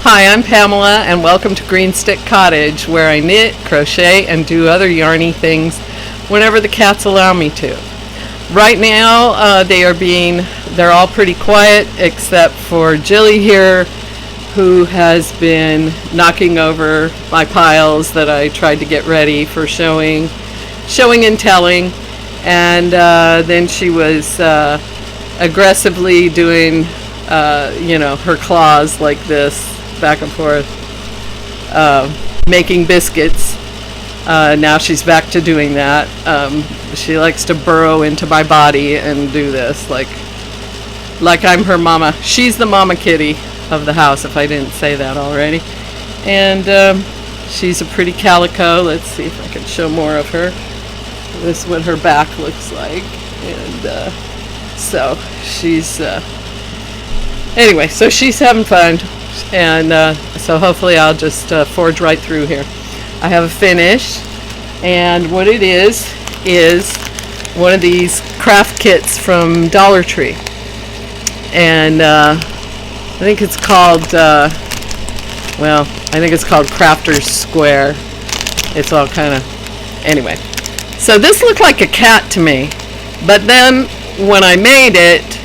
Hi, I'm Pamela, and welcome to Green Stick Cottage, where I knit, crochet, and do other yarny things whenever the cats allow me to. Right now, they're all pretty quiet, except for Jilly here, who has been knocking over my piles that I tried to get ready for showing and telling, and then she was aggressively doing, her claws like this, back and forth, making biscuits. Now she's back to doing that. She likes to burrow into my body and do this, like I'm her mama. She's the mama kitty of the house, if I didn't say that already. And she's a pretty calico. Let's see if I can show more of her. This is what her back looks like. And so she's anyway, so she's having fun. And so hopefully I'll just forge right through here. I have a finish, and what it is one of these craft kits from Dollar Tree, and I think it's called Crafter's Square. It's all kind of, anyway. So this looked like a cat to me, but then when I made it,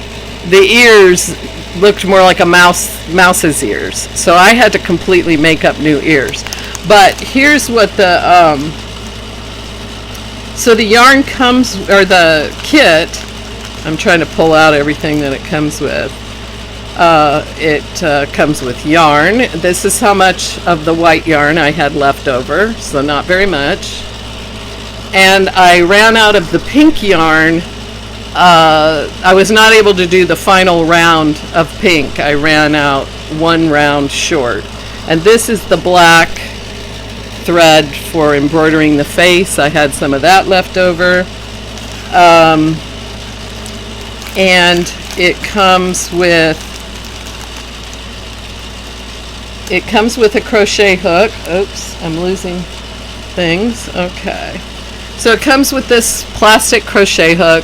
the ears looked more like a mouse's ears, so I had to completely make up new ears. But here's what so the yarn comes, or the kit, I'm trying to pull out everything that it comes with. It comes with yarn. This is how much of the white yarn I had left over, so not very much. And I ran out of the pink yarn. I was not able to do the final round of pink. I ran out one round short. And this is the black thread for embroidering the face. I had some of that left over. And it comes with a crochet hook. Oops, I'm losing things. Okay. So it comes with this plastic crochet hook.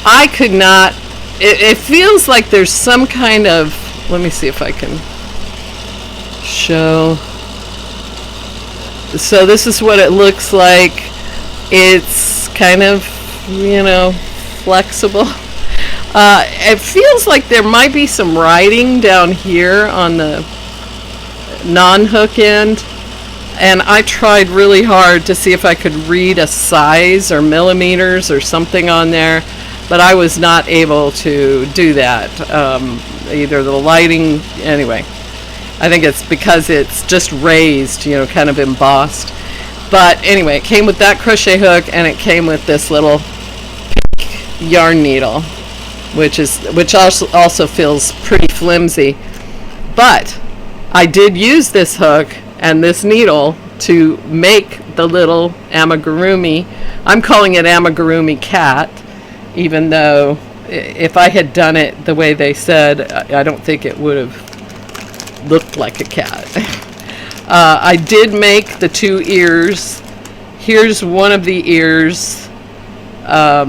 I could not, it feels like there's some kind of, let me see if I can show. So this is what it looks like. It's kind of, flexible. It feels like there might be some writing down here on the non-hook end. And I tried really hard to see if I could read a size or millimeters or something on there. But I was not able to do that. Either the lighting, anyway. I think it's because it's just raised, kind of embossed. But anyway, it came with that crochet hook, and it came with this little pink yarn needle, which also feels pretty flimsy. But I did use this hook and this needle to make the little amigurumi. I'm calling it amigurumi cat. Even though if I had done it the way they said, I don't think it would have looked like a cat. I did make the two ears. Here's one of the ears. I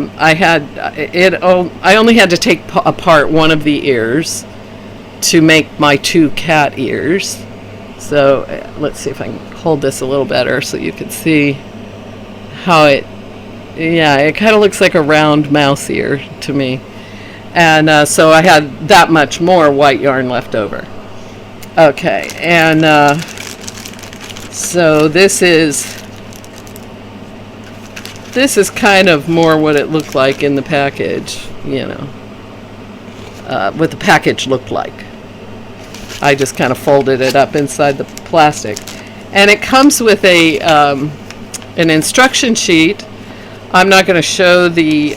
only had to take apart one of the ears to make my two cat ears. So let's see if I can hold this a little better so you can see how it kind of looks like a round mouse ear to me. And so I had that much more white yarn left over. Okay, and so this is kind of more what it looked like in the package, what the package looked like. I just kind of folded it up inside the plastic. And it comes with an instruction sheet. I'm not going to show the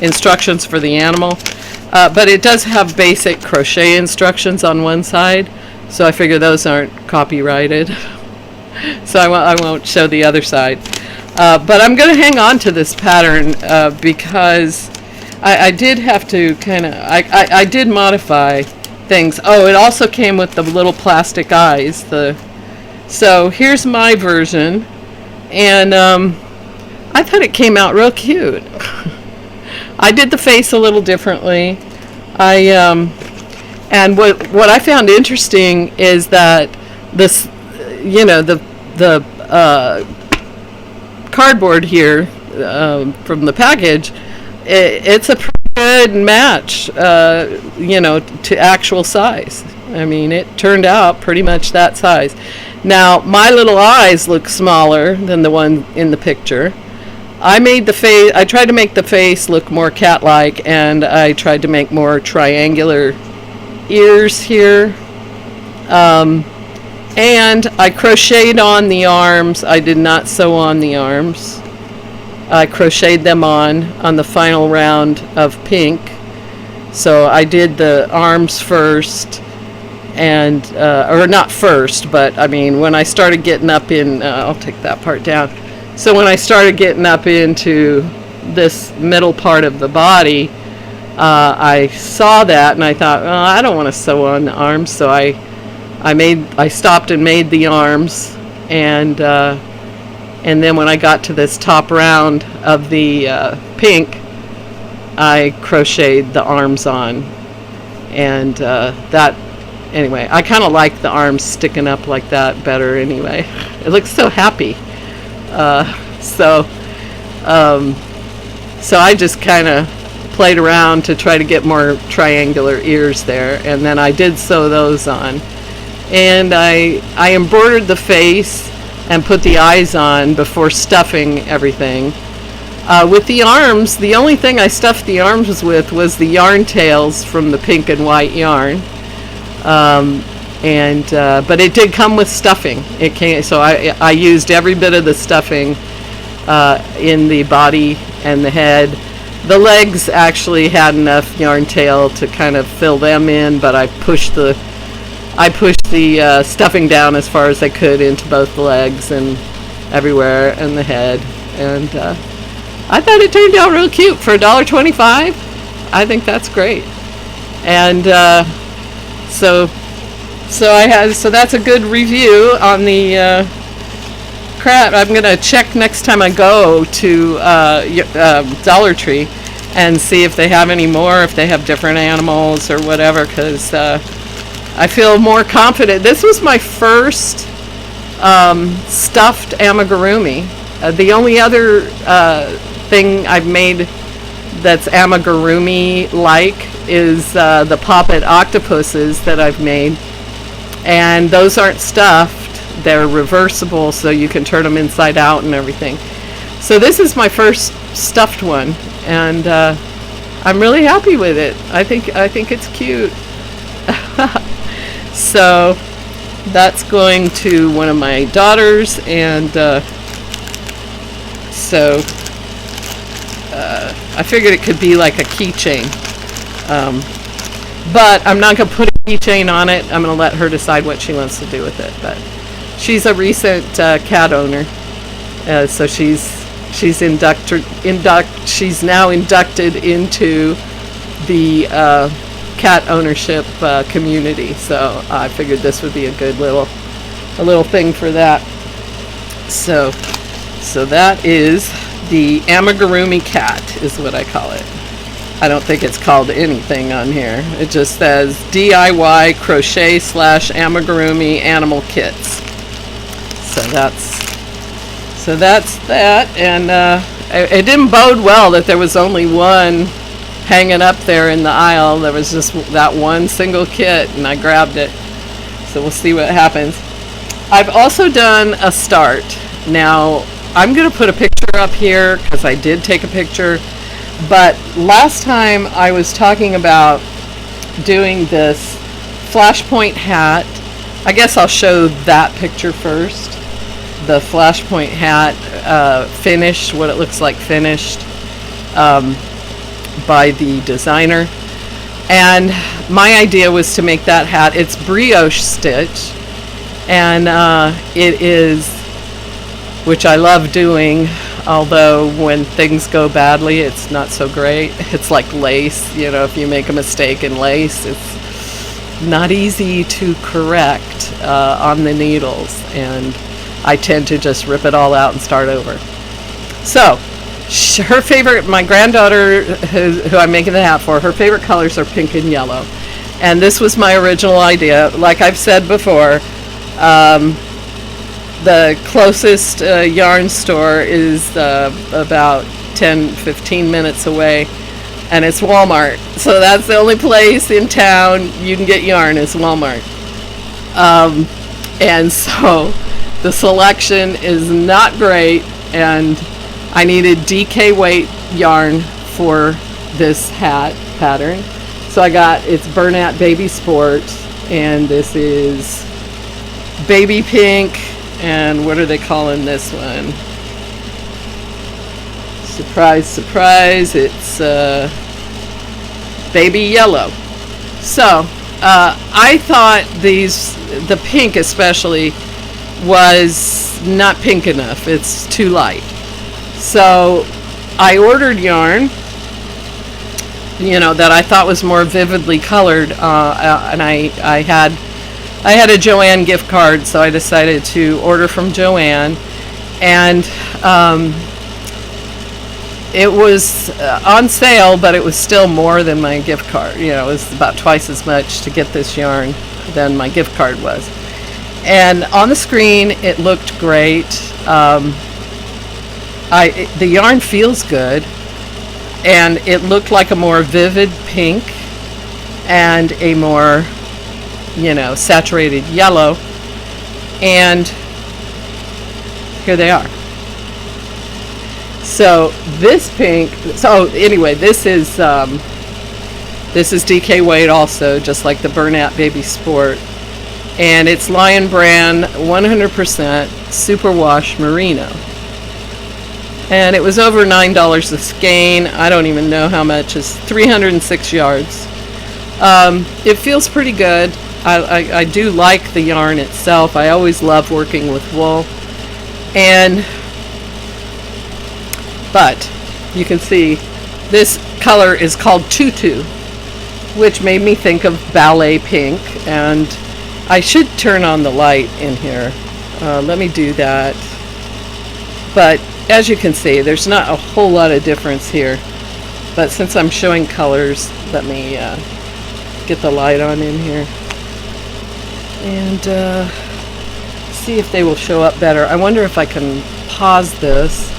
instructions for the animal, but it does have basic crochet instructions on one side, so I figure those aren't copyrighted. So I won't show the other side. But I'm going to hang on to this pattern because I did have to I did modify things. Oh, it also came with the little plastic eyes. So here's my version, and I thought it came out real cute. I did the face a little differently. And what I found interesting is that this, the cardboard here from the package, it's a pretty good match, to actual size. I mean, it turned out pretty much that size. Now, my little eyes look smaller than the one in the picture. I tried to make the face look more cat-like, and I tried to make more triangular ears here. And I crocheted on the arms. I did not sew on the arms. I crocheted them on the final round of pink. So I did the arms first, and or not first, but I mean when I started getting up in, I'll take that part down. So when I started getting up into this middle part of the body, I saw that and I thought, well, I don't want to sew on the arms, so I stopped and made the arms, and then when I got to this top round of the pink, I crocheted the arms on, and anyway, I kind of like the arms sticking up like that better anyway. It looks so happy. So I just kind of played around to try to get more triangular ears there, and then I did sew those on. And I embroidered the face and put the eyes on before stuffing everything. With the arms, the only thing I stuffed the arms with was the yarn tails from the pink and white yarn. But it did come with stuffing. It came, so I used every bit of the stuffing in the body and the head. The legs actually had enough yarn tail to kind of fill them in, but I pushed the stuffing down as far as I could into both the legs and everywhere, and the head. And I thought it turned out real cute for $1.25. I think that's great. And so that's a good review on the crap. I'm gonna check next time I go to Dollar Tree and see if they have any more, if they have different animals or whatever, because I feel more confident. This was my first stuffed amigurumi. The only other thing I've made that's amigurumi-like is the poppet octopuses that I've made. And those aren't stuffed. They're reversible, so you can turn them inside out and everything. So this is my first stuffed one, and I'm really happy with it. I think it's cute. So that's going to one of my daughters, and I figured it could be like a keychain. But I'm not going to put a keychain on it. I'm going to let her decide what she wants to do with it. But she's a recent cat owner, so she's now inducted into the cat ownership community. So I figured this would be a good little thing for that. So that is the amigurumi cat, is what I call it. I don't think it's called anything on here. It just says DIY crochet / amigurumi animal kits. So that's that. And it didn't bode well that there was only one hanging up there in the aisle. There was just that one single kit, and I grabbed it. So we'll see what happens. I've also done a start. Now, I'm going to put a picture up here because I did take a picture. But last time I was talking about doing this flashpoint hat. I guess I'll show that picture first. The flashpoint hat finished, what it looks like finished by the designer. And my idea was to make that hat. It's brioche stitch, and it is, which I love doing, although when things go badly it's not so great. It's like lace, if you make a mistake in lace, it's not easy to correct on the needles, and I tend to just rip it all out and start over. So her favorite, my granddaughter who I'm making the hat for, her favorite colors are pink and yellow. And this was my original idea. Like I've said before, the closest yarn store is about 10-15 minutes away, and it's Walmart. So that's the only place in town you can get yarn is Walmart. And so the selection is not great, and I needed DK weight yarn for this hat pattern. So I got, it's Bernat Baby Sport, and this is baby pink, and what are they calling this one? Surprise, surprise, it's baby yellow. So I thought the pink especially was not pink enough. It's too light. So I ordered yarn, that I thought was more vividly colored, and I had a Joann gift card, so I decided to order from Joann, and it was on sale, but it was still more than my gift card. It was about twice as much to get this yarn than my gift card was. And on the screen, it looked great. The yarn feels good, and it looked like a more vivid pink and a more, saturated yellow. And here they are. So this pink, anyway, this is DK weight also, just like the Bernat Baby Sport. And it's Lion Brand 100% Superwash Merino. And it was over $9 a skein. I don't even know how much. It's 306 yards. It feels pretty good. I do like the yarn itself. I always love working with wool. But you can see this color is called Tutu, which made me think of ballet pink. And I should turn on the light in here. Let me do that. But as you can see, there's not a whole lot of difference here. But since I'm showing colors, let me get the light on in here and see if they will show up better. I wonder if I can pause this.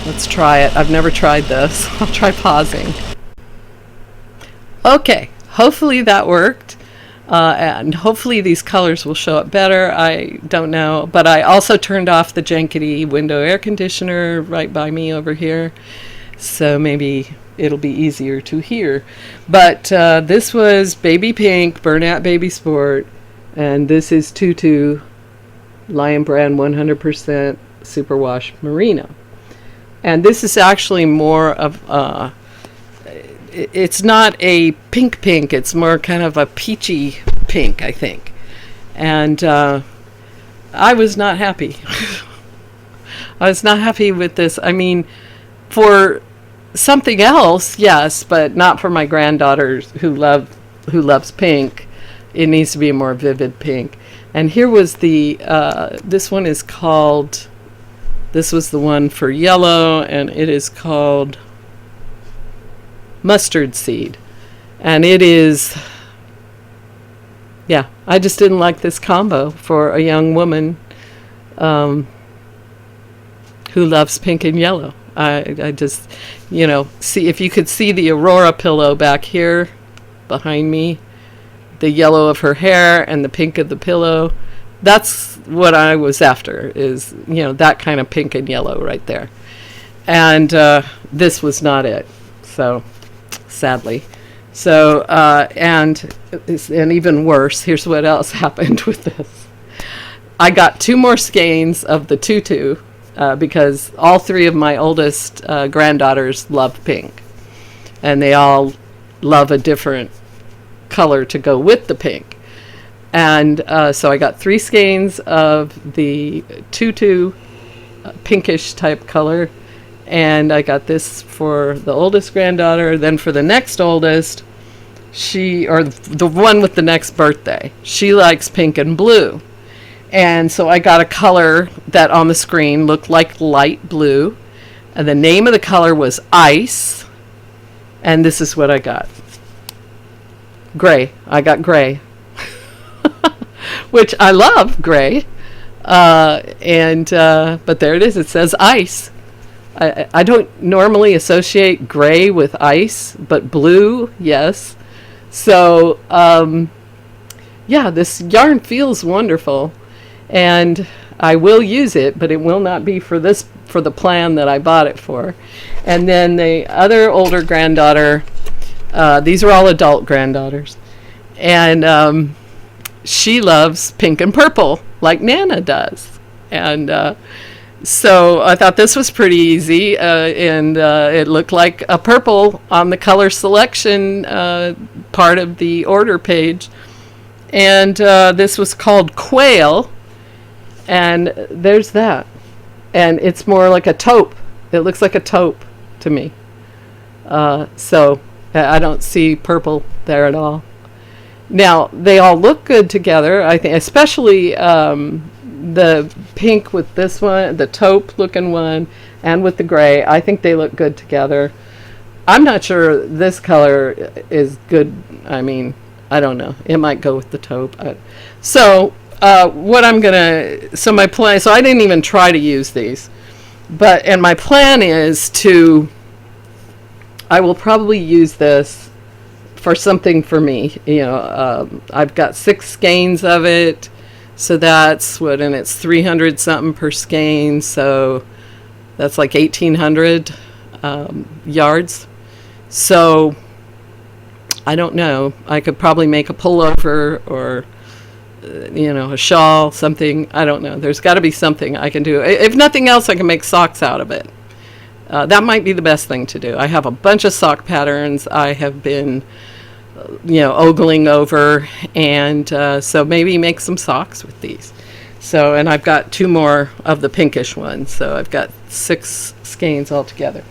Let's try it. I've never tried this. I'll try pausing. Okay, hopefully that worked. And hopefully these colors will show up better. I don't know, but I also turned off the jankety window air conditioner right by me over here, so maybe it'll be easier to hear. But this was baby pink Bernat Baby Sport, and this is Tutu Lion Brand 100% Superwash Merino. And this is actually more of it's not a pink, it's more kind of a peachy pink, I think. And I was not happy. I was not happy with this. I mean, for something else, yes, but not for my granddaughters who loves pink. It needs to be a more vivid pink. And here was the this one is called, this was the one for yellow, and it is called Mustard Seed. And it is, yeah, I just didn't like this combo for a young woman who loves pink and yellow. I just, see if you could see the Aurora pillow back here behind me, the yellow of her hair and the pink of the pillow. That's what I was after, is, that kind of pink and yellow right there. And this was not it. So, sadly. So, and even worse, here's what else happened with this. I got 2 more skeins of the Tutu because all 3 of my oldest granddaughters love pink. And they all love a different color to go with the pink. And so I got 3 skeins of the Tutu pinkish type color. And I got this for the oldest granddaughter. Then for the next oldest, the one with the next birthday, she likes pink and blue. And so I got a color that on the screen looked like light blue. And the name of the color was Ice. And this is what I got. gray. I got gray, which I love gray. But there it is. It says ice. I don't normally associate gray with ice, but blue, yes. So, yeah, this yarn feels wonderful, and I will use it, but it will not be for the plan that I bought it for. And then the other older granddaughter, these are all adult granddaughters, and she loves pink and purple like Nana does. And so I thought this was pretty easy, and it looked like a purple on the color selection part of the order page. And this was called Quail, and there's that. And it's more like a taupe. It looks like a taupe to me. So I don't see purple there at all. Now, they all look good together, I think, especially the pink with this one, the taupe looking one, and with the gray. I think they look good together. I'm not sure this color is good. I mean, I don't know. It might go with the taupe. So my plan, so I didn't even try to use these. And my plan is I will probably use this for something for me. I've got 6 skeins of it. So that's and it's 300 something per skein. So that's like 1,800 yards. So I don't know. I could probably make a pullover or, a shawl, something. I don't know. There's got to be something I can do. If nothing else, I can make socks out of it. That might be the best thing to do. I have a bunch of sock patterns I have been ogling over, and so maybe make some socks with these. So, and I've got 2 more of the pinkish ones, so I've got 6 skeins altogether.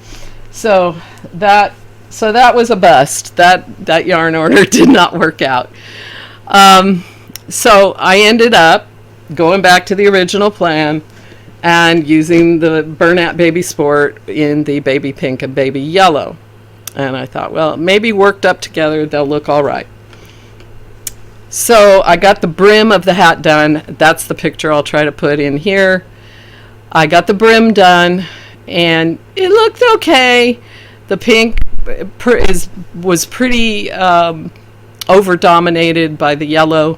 So that was a bust. That yarn order did not work out. So I ended up going back to the original plan and using the Bernat Baby Sport in the baby pink and baby yellow. And I thought, well, maybe worked up together, they'll look all right. So I got the brim of the hat done. That's the picture I'll try to put in here. I got the brim done, and it looked okay. The pink was pretty over-dominated by the yellow.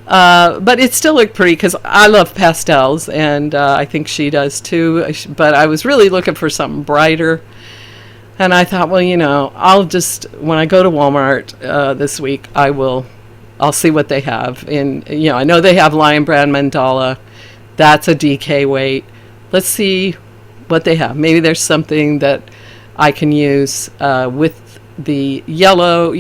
But it still looked pretty because I love pastels, and I think she does too. But I was really looking for something brighter. And I thought, well, I'll just, when I go to Walmart this week, I'll see what they have. And, I know they have Lion Brand Mandala. That's a DK weight. Let's see what they have. Maybe there's something that I can use with the yellow.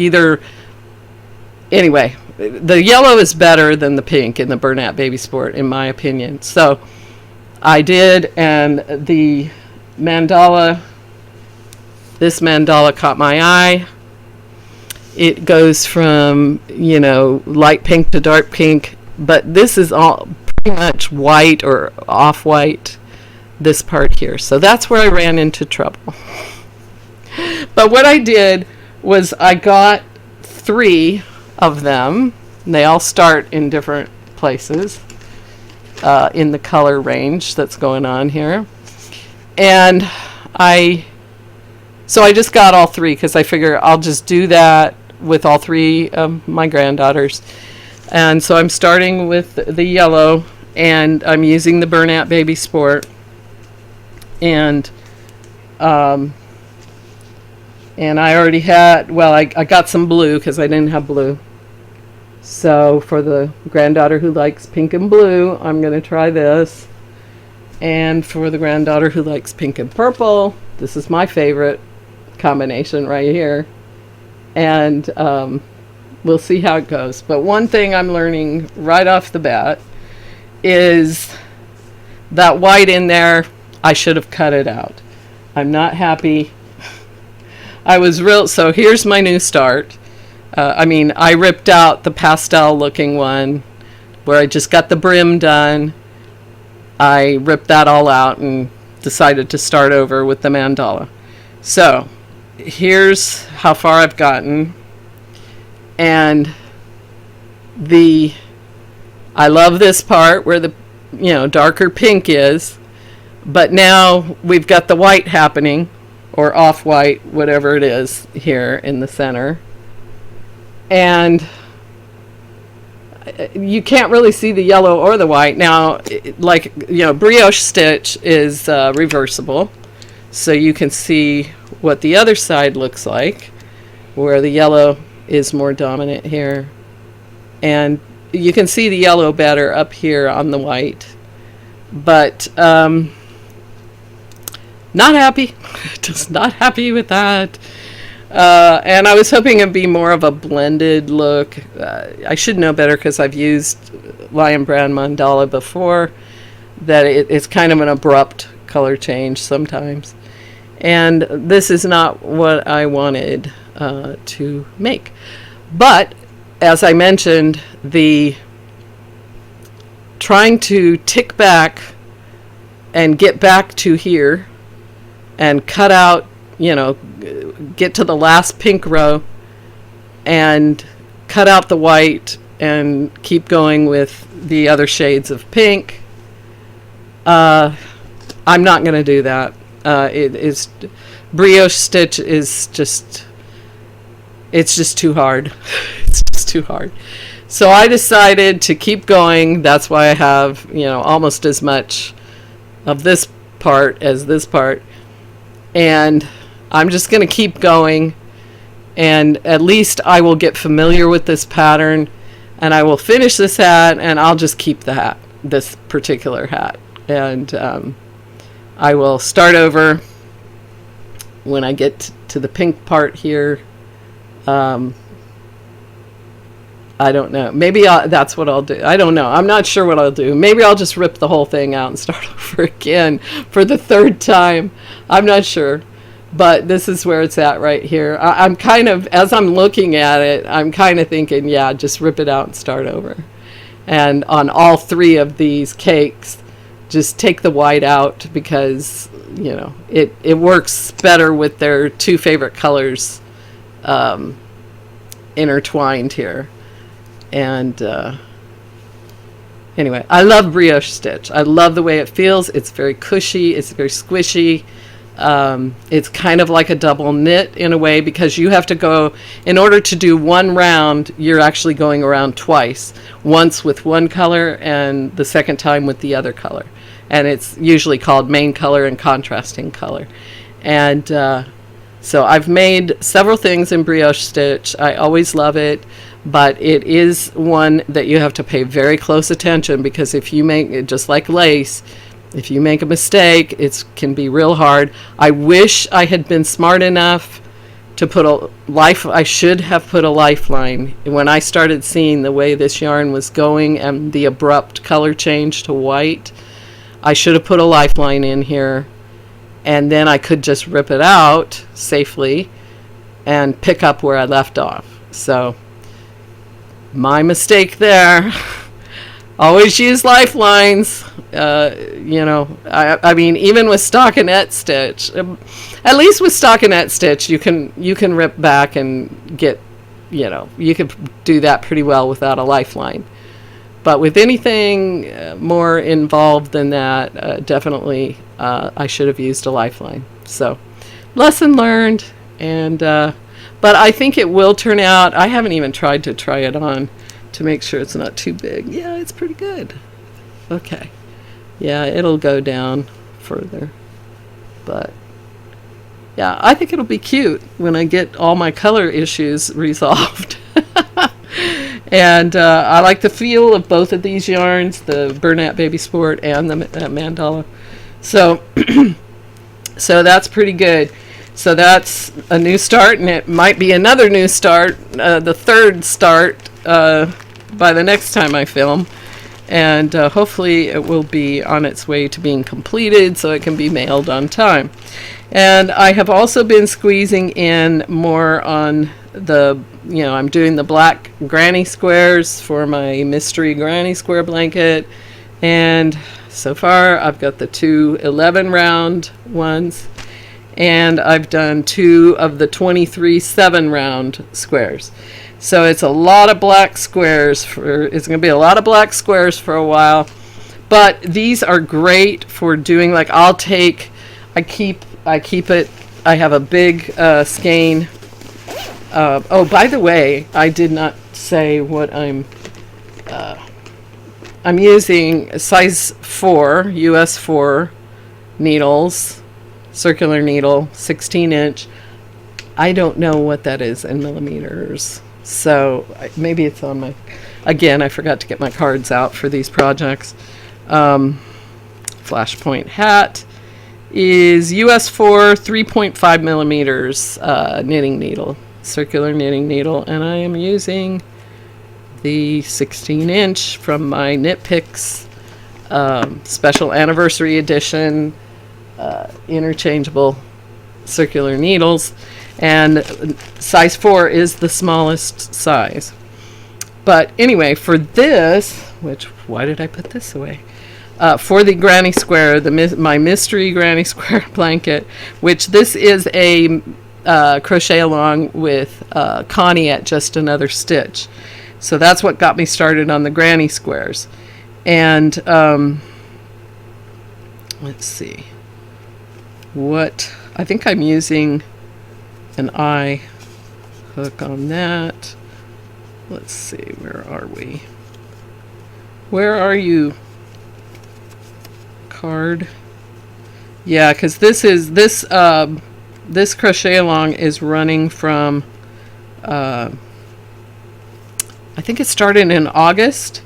Anyway, the yellow is better than the pink in the Bernat Baby Sport, in my opinion. So I did, and the mandala... This mandala caught my eye. It goes from, light pink to dark pink, but this is all pretty much white or off-white, this part here. So that's where I ran into trouble. But what I did was I got 3 of them. And they all start in different places in the color range that's going on here. And So I just got all 3 because I figure I'll just do that with all 3 of my granddaughters. And so I'm starting with the yellow, and I'm using the Bernat Baby Sport. And I already had, I got some blue because I didn't have blue. So for the granddaughter who likes pink and blue, I'm going to try this. And for the granddaughter who likes pink and purple, this is my favorite combination right here. And we'll see how it goes. But one thing I'm learning right off the bat is that white in there, I should have cut it out. I'm not happy. So here's my new start. I ripped out the pastel looking one where I just got the brim done. I ripped that all out and decided to start over with the mandala. So here's how far I've gotten. And I love this part where the darker pink is, but now we've got the white happening, or off-white, whatever it is, here in the center. And you can't really see the yellow or the white. Now, like, brioche stitch is reversible, so you can see what the other side looks like, where the yellow is more dominant here. And you can see the yellow better up here on the white. But not happy. Just not happy with that. And I was hoping it'd be more of a blended look. I should know better because I've used Lion Brand Mandala before, that it's kind of an abrupt color change sometimes. And this is not what I wanted to make. But, as I mentioned, trying to tick back and get back to here and cut out, get to the last pink row and cut out the white and keep going with the other shades of pink. I'm not going to do that. Brioche stitch is just, it's just too hard. It's just too hard. So I decided to keep going. That's why I have, almost as much of this part as this part. And I'm just going to keep going. And at least I will get familiar with this pattern. And I will finish this hat, and I'll just keep the hat, this particular hat. And I will start over when I get to the pink part here. I don't know. Maybe that's what I'll do. I don't know. I'm not sure what I'll do. Maybe I'll just rip the whole thing out and start over again for the third time. I'm not sure. But this is where it's at right here. I'm kind of, as I'm looking at it, I'm kind of thinking, yeah, just rip it out and start over. And on all three of these cakes, just take the white out because, it works better with their two favorite colors intertwined here. And anyway, I love brioche stitch. I love the way it feels. It's very cushy. It's very squishy. It's kind of like a double knit in a way, because you have to go, in order to do one round, you're actually going around twice. Once with one color and the second time with the other color. And it's usually called main color and contrasting color. And so I've made several things in brioche stitch. I always love it. But it is one that you have to pay very close attention, because if you make it, just like lace, if you make a mistake, it can be real hard. I wish I had been smart enough to put I should have put a lifeline. When I started seeing the way this yarn was going and the abrupt color change to white, I should have put a lifeline in here, and then I could just rip it out safely and pick up where I left off. So, my mistake there. Always use lifelines. I mean, even with stockinette stitch, at least with stockinette stitch, you can rip back and get, you can do that pretty well without a lifeline. But with anything more involved than that, definitely I should have used a lifeline. So, lesson learned. And but I think it will turn out. I haven't even tried to try it on to make sure it's not too big. Yeah, it's pretty good. Okay. Yeah, it'll go down further. But yeah, I think it'll be cute when I get all my color issues resolved. And I like the feel of both of these yarns, the Bernat Baby Sport and the Mandala. So, so that's pretty good. So that's a new start, and it might be another new start, the third start by the next time I film. And hopefully it will be on its way to being completed so it can be mailed on time. And I have also been squeezing in more on the, I'm doing the black granny squares for my mystery granny square blanket. And so far I've got the two 11 round ones. And I've done 2 of the 23 7 round squares. So it's a lot of black squares it's going to be a lot of black squares for a while. But these are great for doing, like, I keep it, I have a big skein. Oh, by the way, I did not say what I'm using size 4, US 4 needles, circular needle, 16-inch. I don't know what that is in millimeters. So maybe it's on my, again, I forgot to get my cards out for these projects. Flashpoint hat is US 4, 3.5 millimeters knitting needle, circular knitting needle, and I am using the 16-inch from my Knit Picks special anniversary edition interchangeable circular needles, and size 4 is the smallest size. But anyway, for this, why did I put this away? For the granny square, my mystery granny square blanket, which this is a crochet along with Connie at Just Another Stitch. So that's what got me started on the granny squares. And let's see. I think I'm using an eye hook on that. Let's see, where are we? Where are you, card? Yeah, because this crochet along is running from I think it started in August,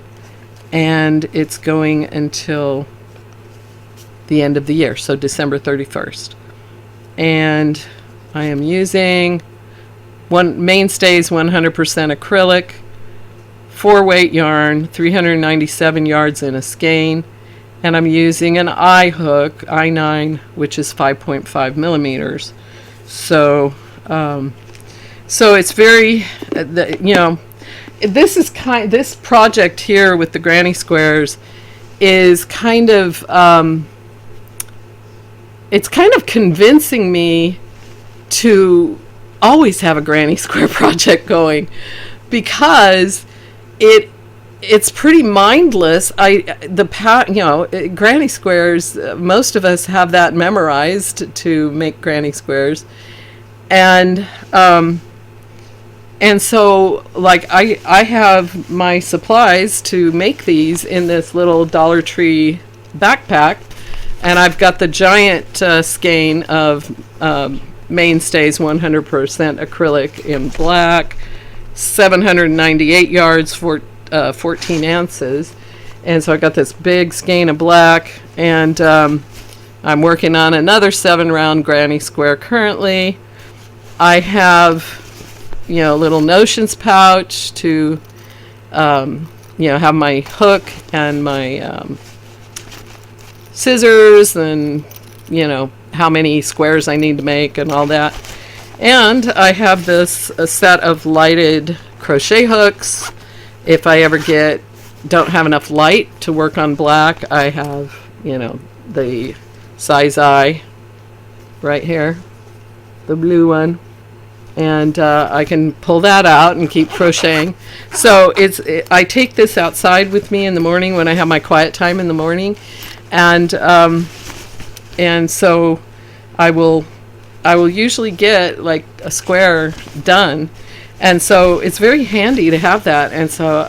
and it's going until the end of the year, so December 31st. And I am using Mainstays 100% acrylic, 4-weight yarn, 397 yards in a skein, and I'm using an eye hook, I9, which is 5.5 millimeters. So it's very, this project here with the granny squares is kind of, it's kind of convincing me to always have a granny square project going, because it's pretty mindless. Granny squares, most of us have that memorized to make granny squares, and so, like, I have my supplies to make these in this little Dollar Tree backpack, and I've got the giant skein of Mainstays 100% acrylic in black, 798 yards for 14 ounces. And so I got this big skein of black, and I'm working on another 7-round granny square currently. I have, a little notions pouch to, have my hook and my scissors, and, how many squares I need to make and all that. And I have a set of lighted crochet hooks. If I ever don't have enough light to work on black, I have, the size I right here, the blue one. And I can pull that out and keep crocheting. So I take this outside with me in the morning when I have my quiet time in the morning, and so I will usually get like a square done, and so it's very handy to have that. And so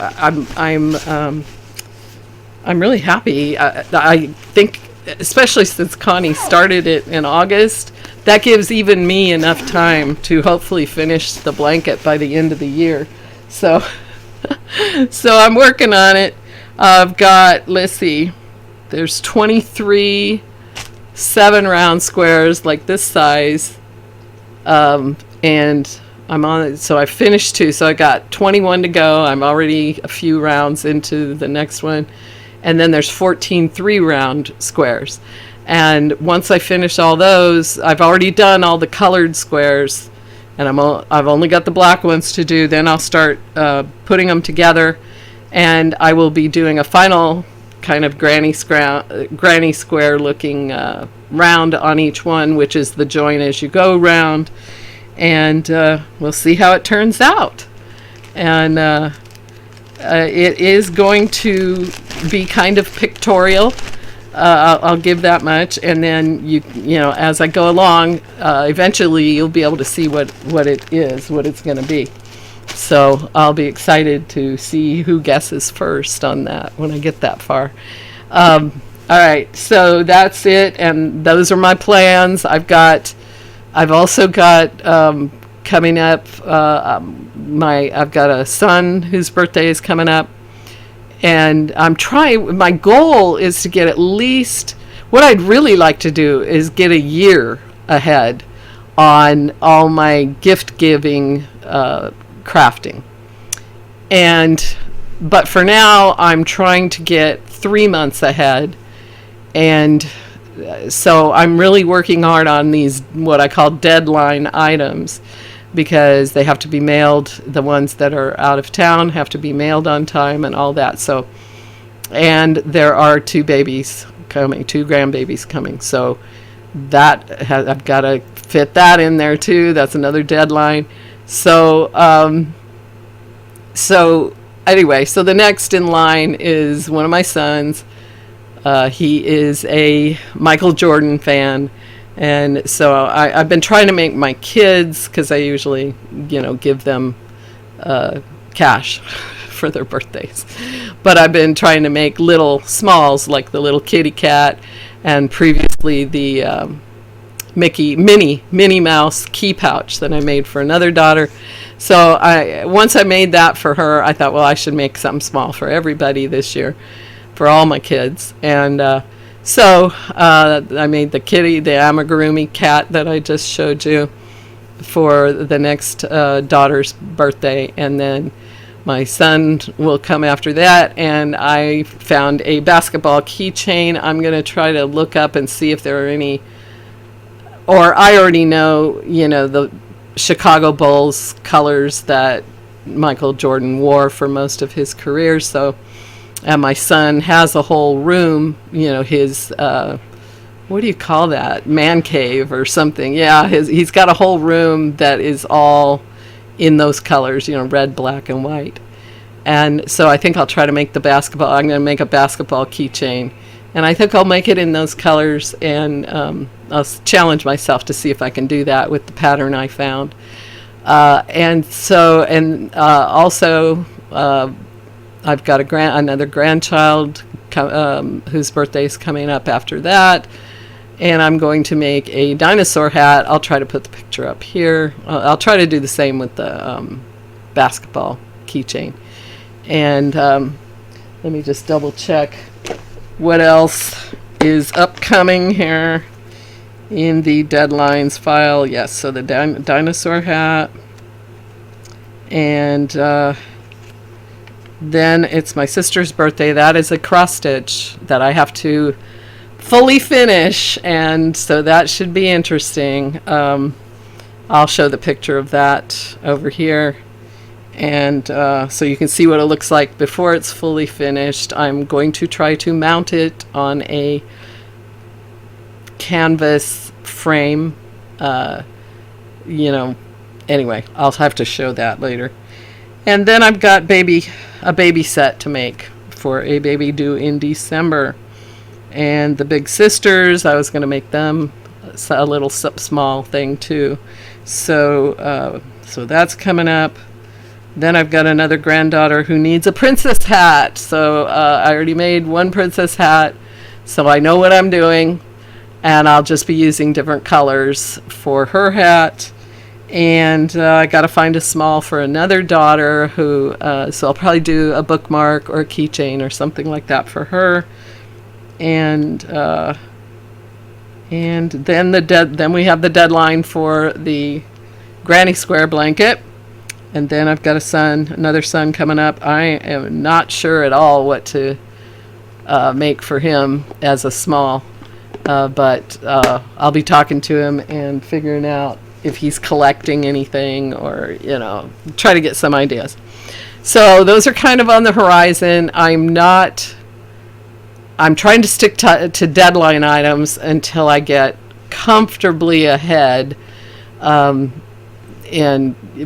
I'm really happy. I think, especially since Connie started it in August, that gives even me enough time to hopefully finish the blanket by the end of the year. So I'm working on it. I've got, let's see, there's 23 7-round squares like this size, and I'm on it. So I finished 2, so I got 21 to go. I'm already a few rounds into the next one, and then there's 14 3-round squares. And once I finish all those, I've already done all the colored squares, and I've only got the black ones to do. Then I'll start putting them together, and I will be doing a final kind of granny square looking round on each one, which is the join as you go round, and we'll see how it turns out. and it is going to be kind of pictorial. I'll give that much, and then you know, as I go along, eventually you'll be able to see what it is, what it's going to be. So I'll be excited to see who guesses first on that when I get that far. All right, so that's it, and those are my plans. I've also got coming up. I've got a son whose birthday is coming up, and I'm trying. My goal is to get at least. What I'd really like to do is get a year ahead on all my gift giving crafting, but for now I'm trying to get 3 months ahead, and so I'm really working hard on these what I call deadline items, because they have to be mailed. The ones that are out of town have to be mailed on time and all that. So, and there are 2 babies coming, 2 grandbabies coming. So I've got to fit that in there too. That's another deadline. So, anyway, so the next in line is one of my sons. He is a Michael Jordan fan. And so I've been trying to make my kids, because I usually, give them cash for their birthdays. But I've been trying to make little smalls, like the little kitty cat, and previously the Minnie Mouse key pouch that I made for another daughter. So once I made that for her, I thought, well, I should make something small for everybody this year, for all my kids. And so I made the amigurumi cat that I just showed you for the next daughter's birthday, and then my son will come after that. And I found a basketball keychain. I'm going to try to look up and see if there are any, or I already know, the Chicago Bulls colors that Michael Jordan wore for most of his career. So, and my son has a whole room, his, what do you call that? Man cave or something. Yeah, he's got a whole room that is all in those colors, red, black, and white. And so I think I'll try to make I'm going to make a basketball keychain. And I think I'll make it in those colors, and I'll challenge myself to see if I can do that with the pattern I found. Also, I've got another grandchild whose birthday is coming up after that, and I'm going to make a dinosaur hat. I'll try to put the picture up here. I'll try to do the same with the basketball keychain. And let me just double check what else is upcoming here in the deadlines file. Yes, so the dinosaur hat, and then it's my sister's birthday. That is a cross stitch that I have to fully finish, and so that should be interesting. I'll show the picture of that over here, and so you can see what it looks like before it's fully finished. I'm going to try to mount it on a canvas frame. Anyway, I'll have to show that later. And then I've got a baby set to make for a baby due in December. And the big sisters, I was going to make them a little small thing too. So that's coming up. Then I've got another granddaughter who needs a princess hat. So I already made one princess hat, so I know what I'm doing. And I'll just be using different colors for her hat. And I got to find a small for another daughter who, so I'll probably do a bookmark or a keychain or something like that for her. And then then we have the deadline for the granny square blanket. And then I've got another son coming up. I am not sure at all what to make for him as a small, but I'll be talking to him and figuring out if he's collecting anything, or try to get some ideas. So those are kind of on the horizon. I'm trying to stick to deadline items until I get comfortably ahead, and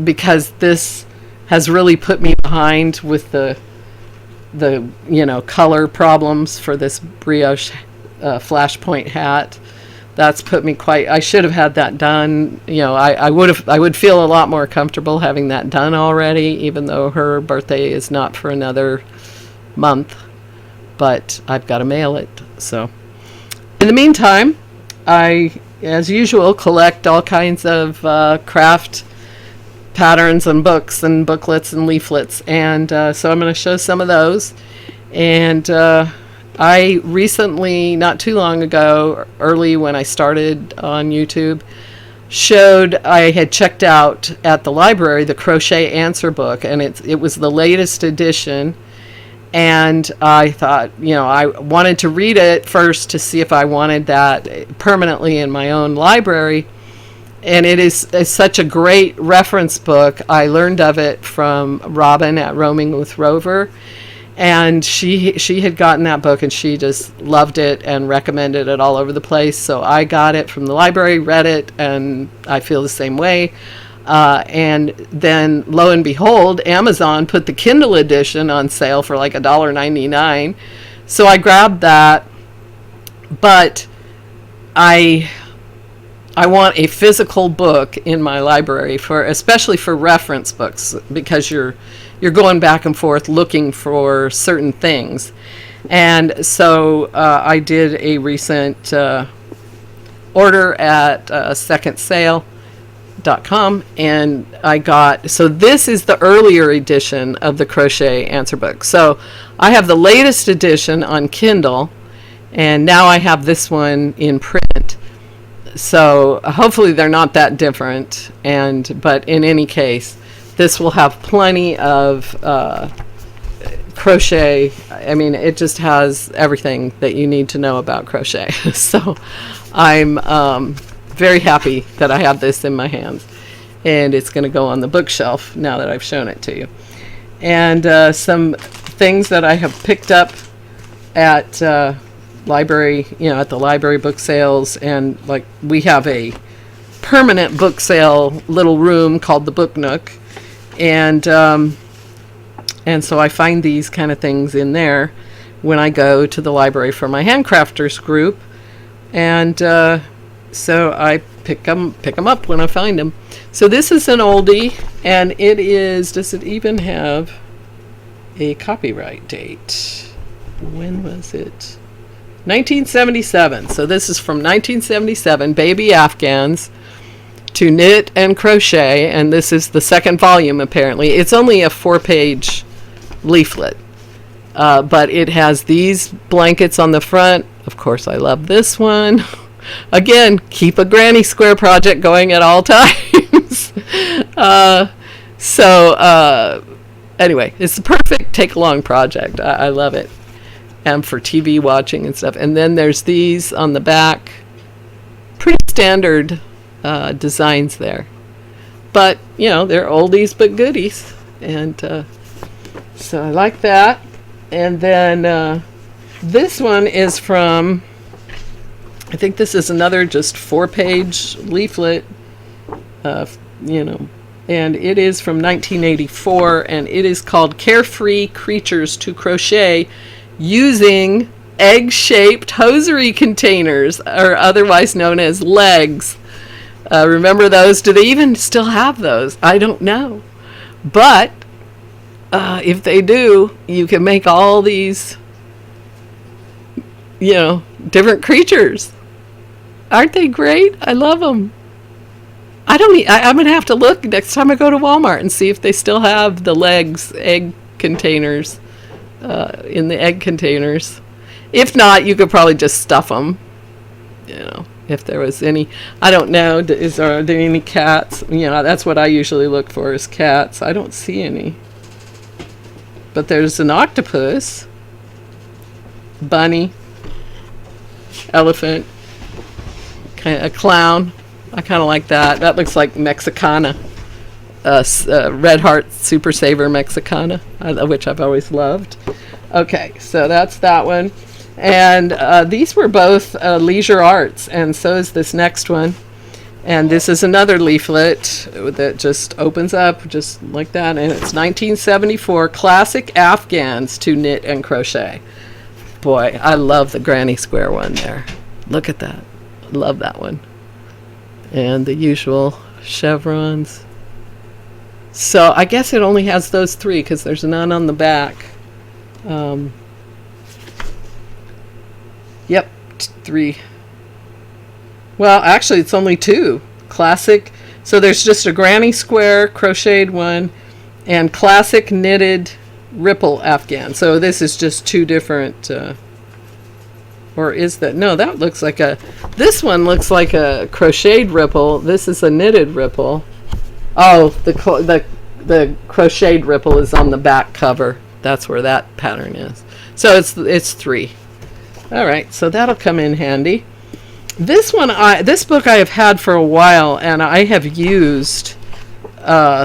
because this has really put me behind with the color problems for this brioche flashpoint hat. That's put me I should have had that done. I would feel a lot more comfortable having that done already, even though her birthday is not for another month. But I've got to mail it. So in the meantime, I, as usual, collect all kinds of craft patterns and books and booklets and leaflets. And so I'm going to show some of those. And I recently, not too long ago, early when I started on YouTube, I had checked out at the library the Crochet Answer book, and it was the latest edition. And I thought, I wanted to read it first to see if I wanted that permanently in my own library. And it is such a great reference book. I learned of it from Robbin at Roaming with Rover. And she had gotten that book, and she just loved it and recommended it all over the place. So I got it from the library, read it, and I feel the same way. And then, lo and behold, Amazon put the Kindle edition on sale for like $1.99. So I grabbed that. But I want a physical book in my library, especially for reference books, because you're going back and forth looking for certain things. And so I did a recent order at secondsale.com, and so this is the earlier edition of the Crochet Answer book. So I have the latest edition on Kindle, and now I have this one in print. So hopefully they're not that different, but in any case, this will have plenty of crochet. I mean, it just has everything that you need to know about crochet. So I'm very happy that I have this in my hands, and it's going to go on the bookshelf now that I've shown it to you. And some things that I have picked up at library, at the library book sales, and like we have a permanent book sale little room called the Book Nook. And so I find these kind of things in there when I go to the library for my handcrafters group, and so I pick them up when I find them. So this is an oldie, and does it even have a copyright date? When was it? 1977. So this is from 1977, Baby Afghans to Knit and Crochet, and this is the second volume apparently. It's only a 4-page leaflet, but it has these blankets on the front. Of course, I love this one. Again, keep a granny square project going at all times. Anyway, it's the perfect take-along project. I love it, and for TV watching and stuff. And then there's these on the back, pretty standard designs there, but they're oldies but goodies, and so I like that. And then this one is from, I think this is another just 4-page leaflet, and it is from 1984, and it is called Carefree Creatures to Crochet Using Egg-Shaped Hosiery Containers, or otherwise known as legs. Remember those? Do they even still have those? I don't know. But if they do, you can make all these, different creatures. Aren't they great? I love them. I'm going to have to look next time I go to Walmart and see if they still have the legs egg containers in the egg containers. If not, you could probably just stuff them, if there was any. I don't know, are there any cats? That's what I usually look for, is cats. I don't see any. But there's an octopus, bunny, elephant, a clown. I kind of like that. That looks like Mexicana, Red Heart Super Saver Mexicana, which I've always loved. Okay, so that's that one. And these were both Leisure Arts, and so is this next one. And this is another leaflet that just opens up just like that. And it's 1974 Classic Afghans to Knit and Crochet. Boy, I love the granny square one there. Look at that. Love that one. And the usual chevrons. So I guess it only has those three because there's none on the back. Yep, three. Well, actually, it's only two. Classic. So there's just a granny square crocheted one and classic knitted ripple Afghan. So this is just two different. Or is that? No, that looks like a. This one looks like a crocheted ripple. This is a knitted ripple. Oh, the crocheted ripple is on the back cover. That's where that pattern is. So it's three. All right, so that'll come in handy. This book I have had for a while, and I have used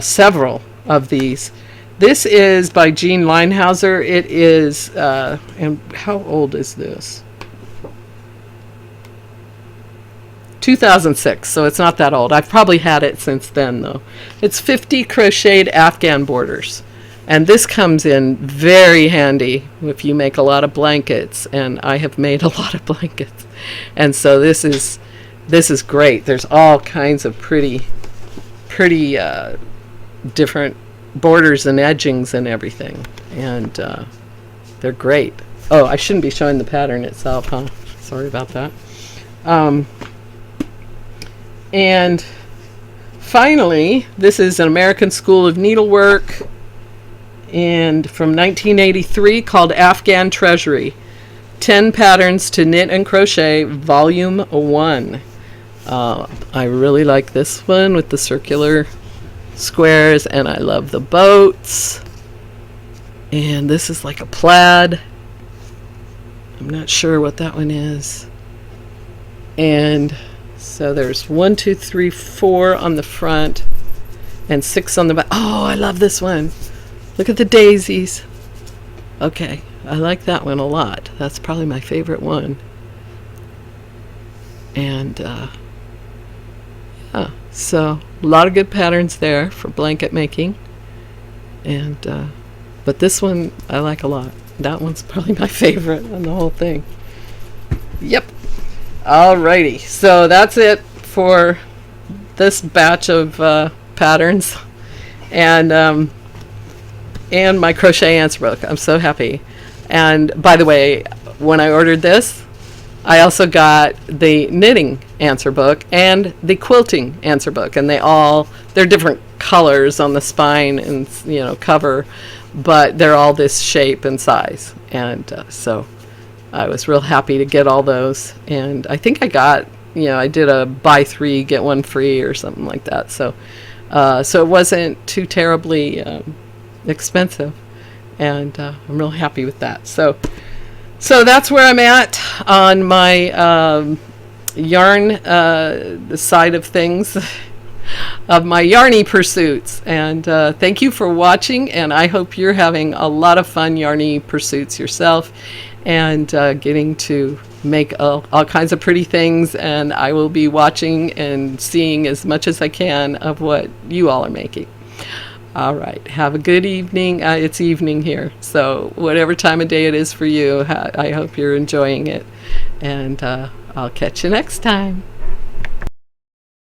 several of these. This is by Jean Leinhauser. It is, and how old is this? 2006, so it's not that old. I've probably had it since then, though. It's 50 crocheted Afghan borders. And this comes in very handy if you make a lot of blankets, and I have made a lot of blankets. And so this is great. There's all kinds of pretty different borders and edgings and everything. And they're great. Oh, I shouldn't be showing the pattern itself, huh? Sorry about that. And finally, this is an American School of Needlework, and from 1983, called Afghan Treasury. 10 Patterns to Knit and Crochet, Volume 1. I really like this one with the circular squares, and I love the boats. And this is like a plaid. I'm not sure what that one is. And so there's 1, 2, 3, 4 on the front and 6 on the back. Oh, I love this one. Look at the daisies. Okay, I like that one a lot. That's probably my favorite one. And yeah, so a lot of good patterns there for blanket making. And but this one I like a lot. That one's probably my favorite on the whole thing. Yep. Alrighty, so that's it for this batch of patterns, and my crochet answer book. I'm so happy. And by the way, when I ordered this, I also got the knitting answer book and the quilting answer book, and they're different colors on the spine and cover, but they're all this shape and size, and so I was real happy to get all those. And I think I got, I did a buy 3 get 1 free or something like that. So it wasn't too terribly expensive, and I'm real happy with that. So that's where I'm at on my yarn side of things, of my yarny pursuits. And thank you for watching, and I hope you're having a lot of fun yarny pursuits yourself, and getting to make all kinds of pretty things. And I will be watching and seeing as much as I can of what you all are making. All right, have a good evening. It's evening here, so whatever time of day it is for you, I hope you're enjoying it. And I'll catch you next time.